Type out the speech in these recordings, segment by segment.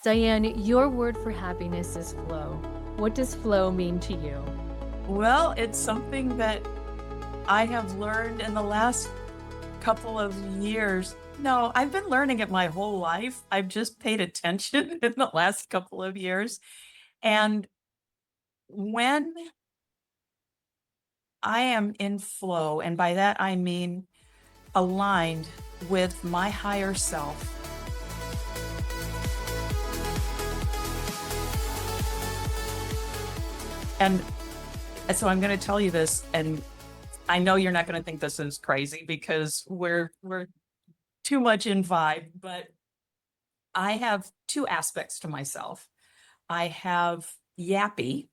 Diane, your word for happiness is flow. What does flow mean to you? Well, it's something that I have learned in the last couple of years. No, I've been learning it my whole life. I've just paid attention in the last couple of years. And when I am in flow, and by that I mean aligned with my higher self, and so I'm going to tell you this, and I know you're not going to think this is crazy because we're too much in vibe, but I have two aspects to myself. I have Yappy,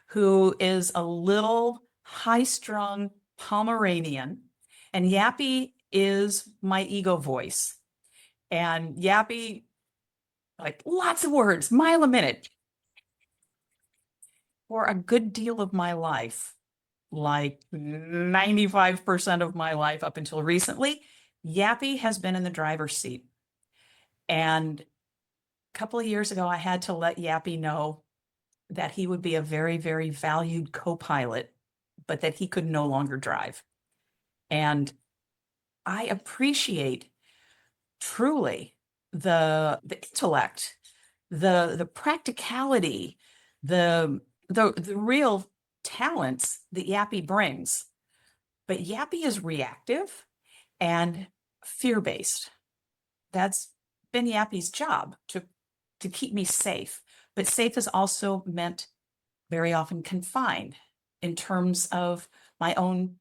who is a little high strung Pomeranian, and Yappy is my ego voice. And Yappy, like lots of words, mile a minute, for a good deal of my life, like 95% of my life up until recently, Yappy has been in the driver's seat. And a couple of years ago, I had to let Yappy know that he would be a very, very valued co-pilot, but that he could no longer drive. And I appreciate truly the intellect, the practicality, the real talents that Yappy brings. But Yappy is reactive and fear-based. That's been Yappy's job to keep me safe. But safe is also meant very often confined in terms of my own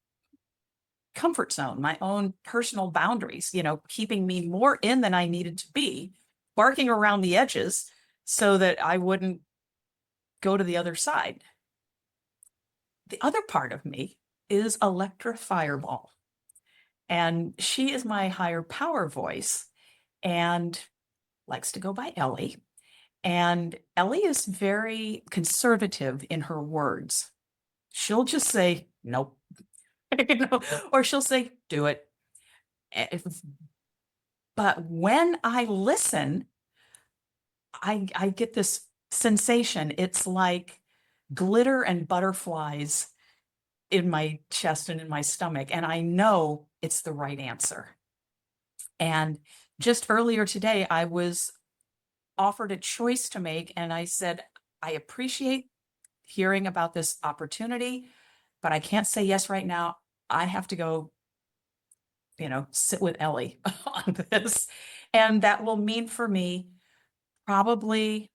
comfort zone, my own personal boundaries, keeping me more in than I needed to be, barking around the edges so that I wouldn't go to the other side. The other part of me is Electra Fireball, and she is my higher power voice and likes to go by Ellie. And Ellie is very conservative in her words. She'll just say, nope, or she'll say, do it. But when I listen, I get this sensation. It's like glitter and butterflies in my chest and in my stomach. And I know it's the right answer. And just earlier today, I was offered a choice to make. And I said, I appreciate hearing about this opportunity, but I can't say yes right now. I have to go, sit with Ellie on this. And that will mean for me probably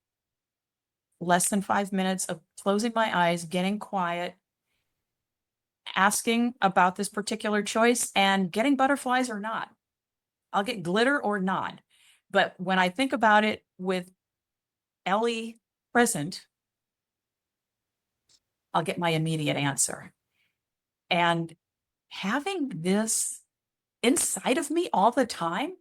less than 5 minutes of closing my eyes, getting quiet, asking about this particular choice, and getting butterflies or not. I'll get glitter or not. But when I think about it with Ellie present, I'll get my immediate answer. And having this inside of me all the time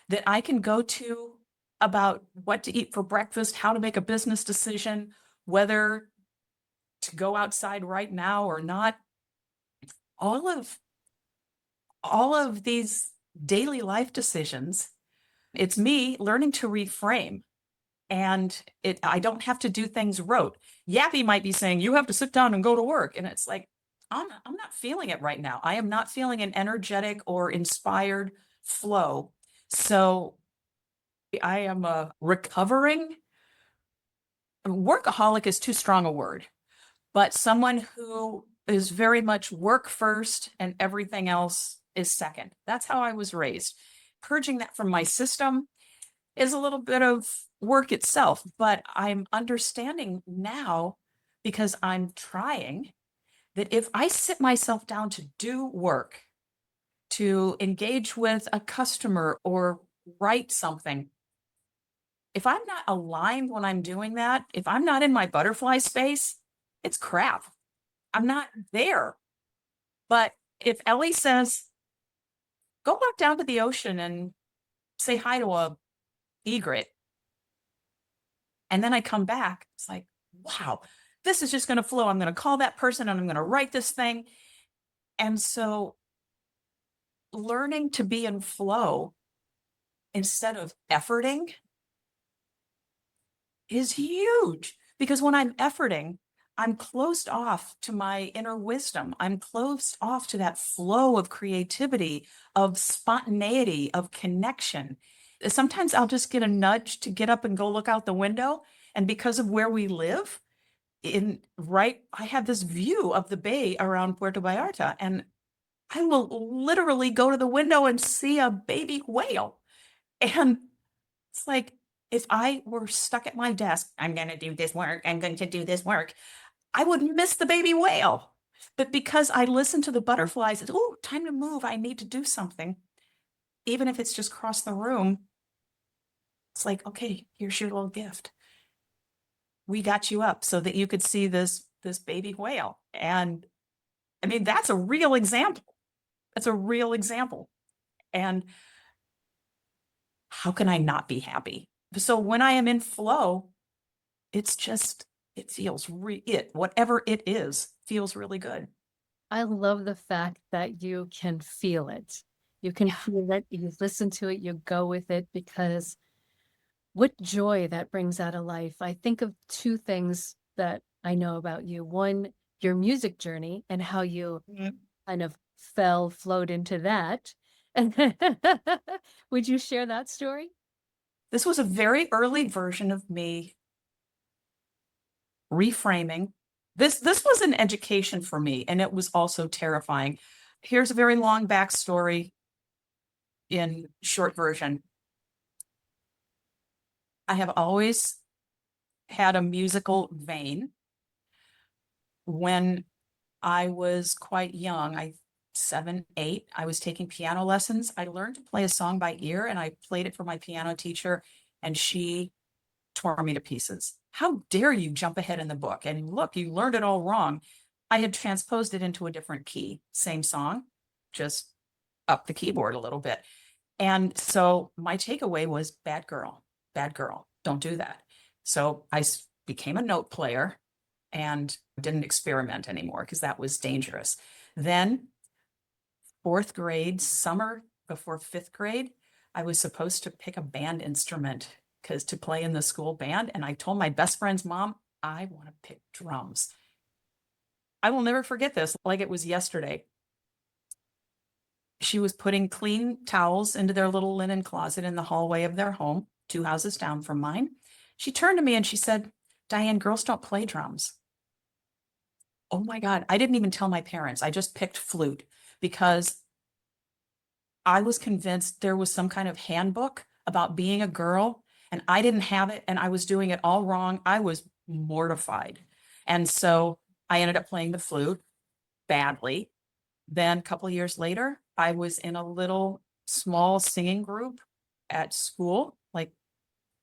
that I can go to about what to eat for breakfast, how to make a business decision, whether to go outside right now or not, all of these daily life decisions, it's me learning to reframe. And I don't have to do things rote. Yappy might be saying, you have to sit down and go to work. And it's like, I'm not feeling it right now. I am not feeling an energetic or inspired flow. So I am a recovering workaholic is too strong a word, but someone who is very much work first and everything else is second. That's how I was raised. Purging that from my system is a little bit of work itself, but I'm understanding now because I'm trying that if I sit myself down to do work, to engage with a customer or write something, if I'm not aligned when I'm doing that, if I'm not in my butterfly space, it's crap. I'm not there. But if Ellie says, go back down to the ocean and say hi to a egret, and then I come back, it's like, wow, this is just going to flow. I'm going to call that person and I'm going to write this thing. And so learning to be in flow instead of efforting is huge because when I'm efforting, I'm closed off to my inner wisdom. I'm closed off to that flow of creativity, of spontaneity, of connection. Sometimes I'll just get a nudge to get up and go look out the window. And because of where we live, I have this view of the bay around Puerto Vallarta, and I will literally go to the window and see a baby whale. And it's like, if I were stuck at my desk, I'm going to do this work, I'm going to do this work, I would miss the baby whale. But because I listen to the butterflies, it's, oh, time to move, I need to do something. Even if it's just across the room, it's like, okay, here's your little gift. We got you up so that you could see this baby whale. And I mean, that's a real example. That's a real example. And how can I not be happy? So when I am in flow, it's just, it feels whatever it is, feels really good. I love the fact that you can feel it. You can Yeah. feel it, you listen to it, you go with it, because what joy that brings out of life. I think of two things that I know about you. One, your music journey and how you Mhm. kind of flowed into that. Would you share that story? This was a very early version of me reframing. This was an education for me, and it was also terrifying. Here's a very long backstory in short version. I have always had a musical vein. When I was quite young, 7, 8, I was taking piano lessons. I learned to play a song by ear, and I played it for my piano teacher, and she tore me to pieces. How dare you jump ahead in the book? And look, you learned it all wrong. I had transposed it into a different key, same song, just up the keyboard a little bit. And so my takeaway was bad girl, don't do that. So became a note player and didn't experiment anymore because that was dangerous. Then, fourth grade, summer before fifth grade, I was supposed to pick a band instrument because to play in the school band. And I told my best friend's mom, I want to pick drums. I will never forget this like it was yesterday. She was putting clean towels into their little linen closet in the hallway of their home, 2 houses down from mine. She turned to me and she said, Diane, girls don't play drums. Oh my God. I didn't even tell my parents. I just picked flute because I was convinced there was some kind of handbook about being a girl, and I didn't have it, and I was doing it all wrong. I was mortified. And so I ended up playing the flute badly. Then a couple of years later, I was in a little small singing group at school, like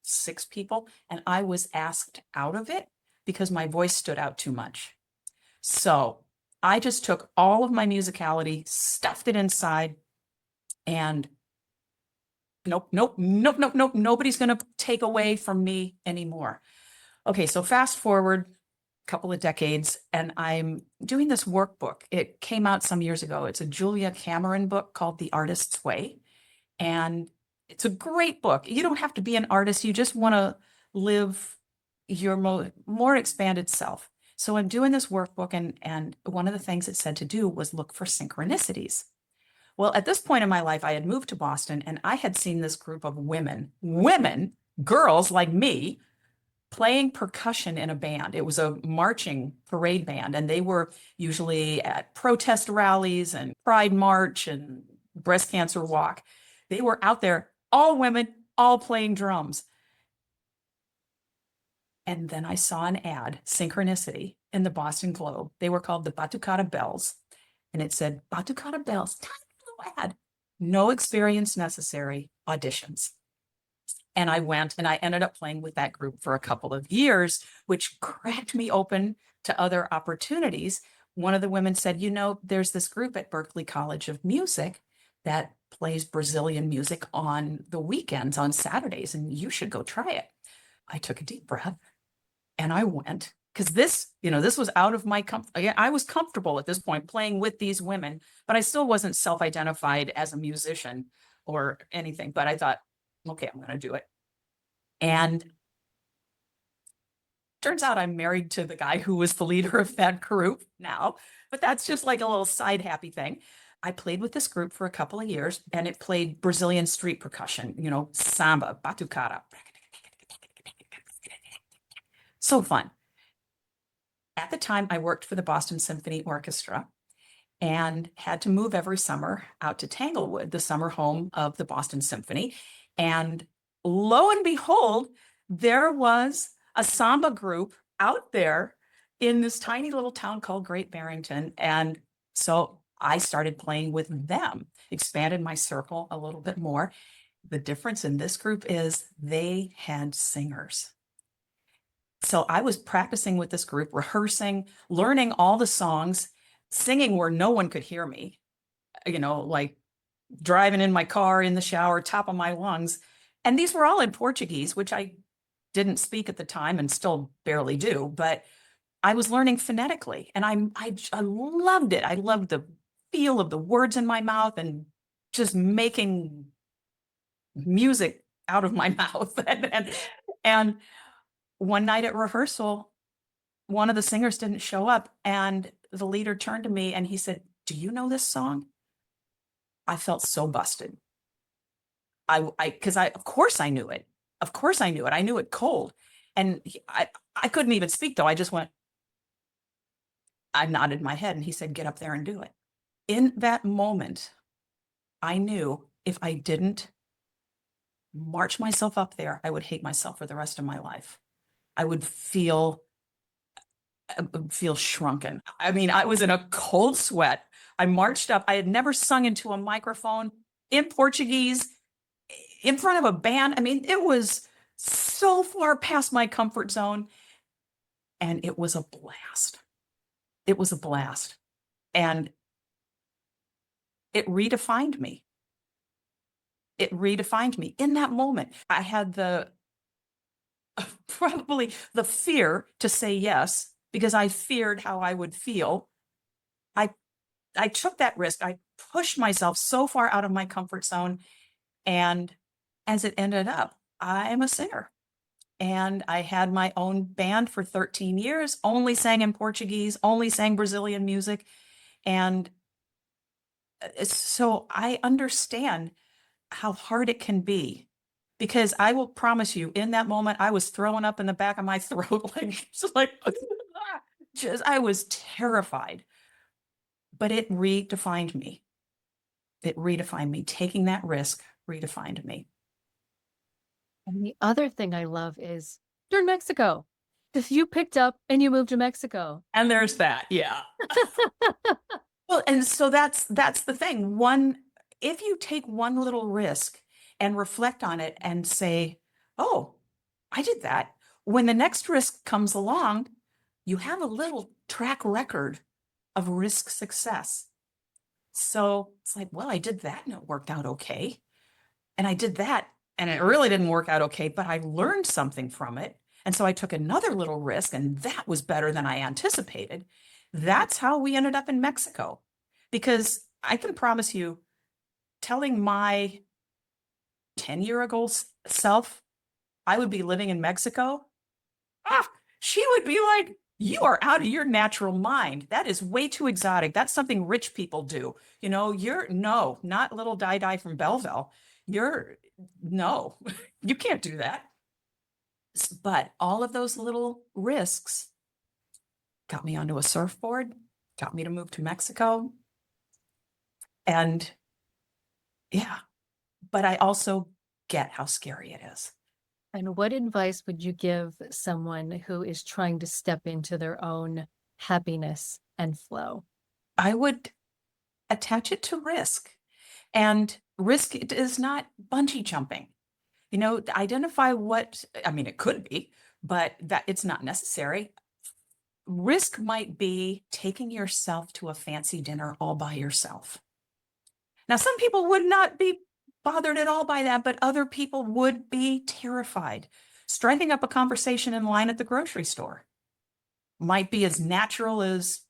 6 people, and I was asked out of it because my voice stood out too much. So I just took all of my musicality, stuffed it inside, and nope, nope, nope, nope, nope. Nobody's going to take away from me anymore. Okay, so fast forward a couple of decades, and I'm doing this workbook. It came out some years ago. It's a Julia Cameron book called The Artist's Way. And it's a great book. You don't have to be an artist. You just want to live your more expanded self. So I'm doing this workbook, and one of the things it said to do was look for synchronicities. Well, at this point in my life, I had moved to Boston, and I had seen this group of women, girls like me, playing percussion in a band. It was a marching parade band, and they were usually at protest rallies and Pride March and Breast Cancer Walk. They were out there, all women, all playing drums. And then I saw an ad, Synchronicity, in the Boston Globe. They were called the Batucada Bells. And it said, Batucada Bells, tiny little ad, no experience necessary, auditions. And I went and I ended up playing with that group for a couple of years, which cracked me open to other opportunities. One of the women said, you know, there's this group at Berklee College of Music that plays Brazilian music on the weekends, on Saturdays, and you should go try it. I took a deep breath and I went because this was out of my comfort. I was comfortable at this point playing with these women, but I still wasn't self-identified as a musician or anything. But I thought, okay, I'm going to do it. And Turns out I'm married to the guy who was the leader of that group now, but that's just like a little side happy thing. I played with this group for a couple of years and it played Brazilian street percussion, samba, batucada. So fun. At the time, I worked for the Boston Symphony Orchestra and had to move every summer out to Tanglewood, the summer home of the Boston Symphony. And lo and behold, there was a samba group out there in this tiny little town called Great Barrington. And so I started playing with them, expanded my circle a little bit more. The difference in this group is they had singers. So I was practicing with this group, rehearsing, learning all the songs, singing where no one could hear me, like driving in my car, in the shower, top of my lungs. And these were all in Portuguese, which I didn't speak at the time and still barely do, but I was learning phonetically and I loved it. I loved the feel of the words in my mouth and just making music out of my mouth. And one night at rehearsal, one of the singers didn't show up and the leader turned to me and he said, "Do you know this song?" I felt so busted. Because of course I knew it. Of course I knew it. I knew it cold. And I couldn't even speak though. I nodded my head and he said, "Get up there and do it." In that moment, I knew if I didn't march myself up there, I would hate myself for the rest of my life. I would feel shrunken. I mean, I was in a cold sweat. I marched up. I had never sung into a microphone in Portuguese in front of a band. I mean, it was so far past my comfort zone. And it was a blast. It was a blast. And it redefined me. It redefined me in that moment. I had probably the fear to say yes because I feared how I would feel. I I took that risk. I pushed myself so far out of my comfort zone. And as it ended up, I'm a singer. And I had my own band for 13 years, only sang in Portuguese, only sang Brazilian music. And so I understand how hard it can be because I will promise you, in that moment, I was throwing up in the back of my throat, like just I was terrified. But it redefined me. It redefined me. Taking that risk redefined me. And the other thing I love is you're in Mexico. If you picked up and you moved to Mexico. And there's that, yeah. Well, and so that's the thing. If you take one little risk and reflect on it and say, "Oh, I did that." When the next risk comes along, you have a little track record of risk success. So it's like, well, I did that and it worked out okay. And I did that and it really didn't work out okay, but I learned something from it. And so I took another little risk and that was better than I anticipated. That's how we ended up in Mexico. Because I can promise you, telling my 10-year-ago self I would be living in Mexico, she would be like, "You are out of your natural mind. That is way too exotic. That's something rich people do. You're no, not little Di from Belleville. You're no, you can't do that." But all of those little risks got me onto a surfboard, got me to move to Mexico. And yeah, but I also get how scary it is. And what advice would you give someone who is trying to step into their own happiness and flow? I would attach it to risk. And risk is not bungee jumping. Identify I mean, it could be, but that it's not necessary. Risk might be taking yourself to a fancy dinner all by yourself. Now, some people would not be bothered at all by that, but other people would be terrified. Striking up a conversation in line at the grocery store might be as natural as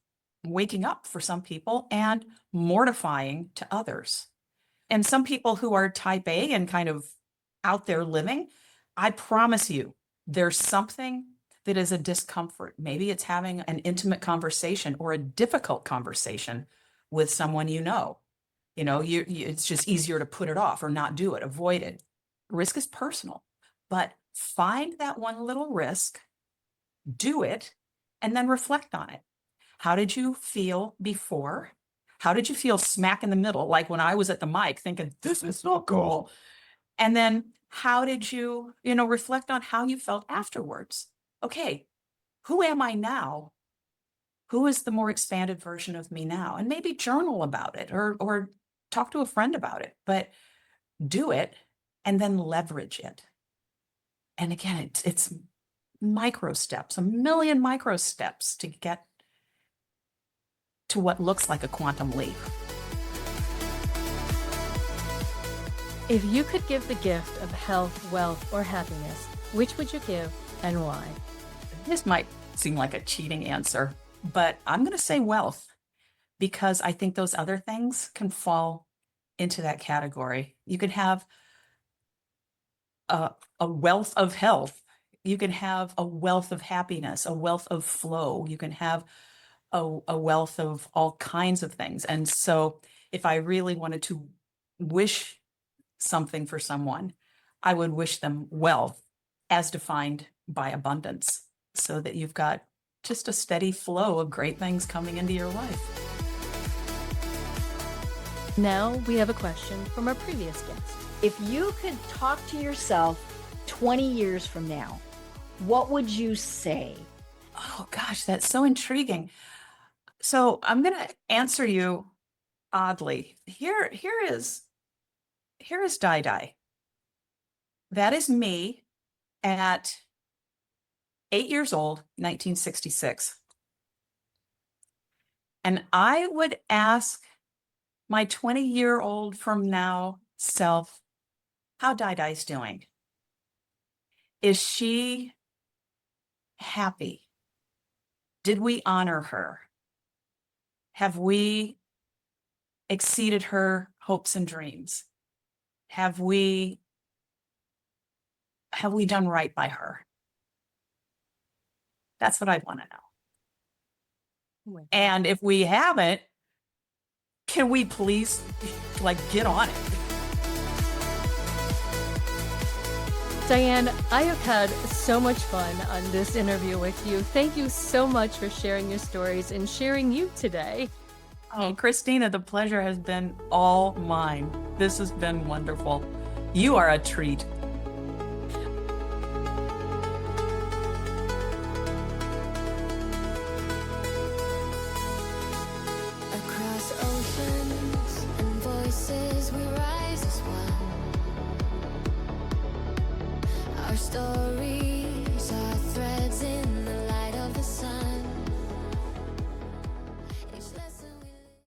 waking up for some people and mortifying to others. And some people who are type A and kind of out there living, I promise you, there's something that is a discomfort. Maybe it's having an intimate conversation or a difficult conversation with someone you know. It's just easier to put it off or not do it, avoid it. Risk is personal, but find that one little risk, do it, and then reflect on it. How did you feel before? How did you feel smack in the middle? Like when I was at the mic thinking, this is not cool. And then how did you, reflect on how you felt afterwards? Okay, who am I now? Who is the more expanded version of me now? And maybe journal about it or talk to a friend about it, but do it and then leverage it. And again, it's micro steps, a million micro steps to get to what looks like a quantum leap. If you could give the gift of health, wealth, or happiness, which would you give and why? This might seem like a cheating answer, but I'm going to say wealth because I think those other things can fall into that category. You can have a wealth of health. You can have a wealth of happiness, a wealth of flow. You can have a wealth of all kinds of things. And so if I really wanted to wish something for someone, I would wish them wealth as defined by abundance so that you've got just a steady flow of great things coming into your life. Now we have a question from our previous guest. If you could talk to yourself 20 years from now, what would you say? Oh gosh, that's so intriguing. So I'm going to answer you oddly. Here is Di. That is me at 8 years old, 1966. And I would ask my 20-year-old from now self, how Di's doing? Is she happy? Did we honor her? Have we exceeded her hopes and dreams? Have we done right by her? That's what I want to know. And if we haven't, can we please get on it? Diane, I have had so much fun on this interview with you. Thank you so much for sharing your stories and sharing you today. Oh, Christina, the pleasure has been all mine. This has been wonderful. You are a treat. Across oceans and voices we rise as one. Our stories are threads